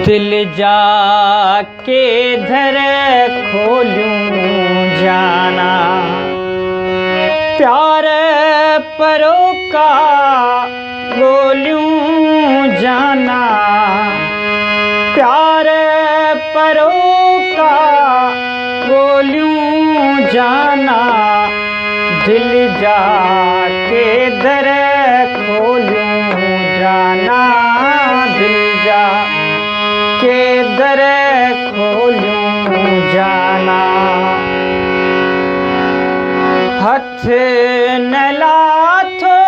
दिल जाके धर खोलूं जाना, प्यार परोका गोलूं जाना, प्यार परोका गोलूं जाना, दिल जाके दर खोलूं जाना, दिल जाके दर खोलूं जाना। हथ न लाथो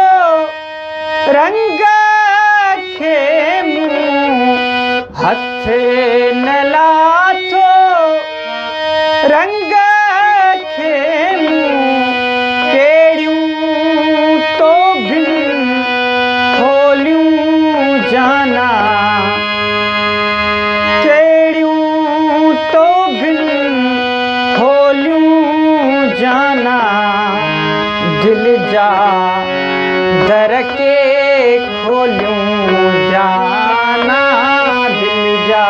रंग खेमू, हथ न लाथो रंग खेमू, केड़ियूं तो बिन खोलूं जाना, केड़ियूं तो बिन खोलूं जाना, दिल जा दर के खोलूं जाना, दिल जा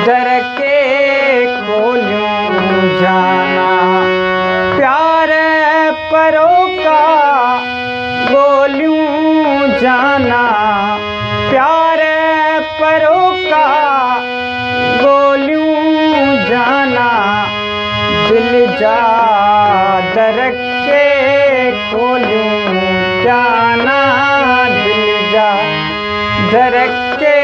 दर के खोलूं जाना, प्यार परोका गोलूं जाना, प्यार परोका गोलूं जाना, दिल जा दर के खोलूं जाना, दिल जा दर के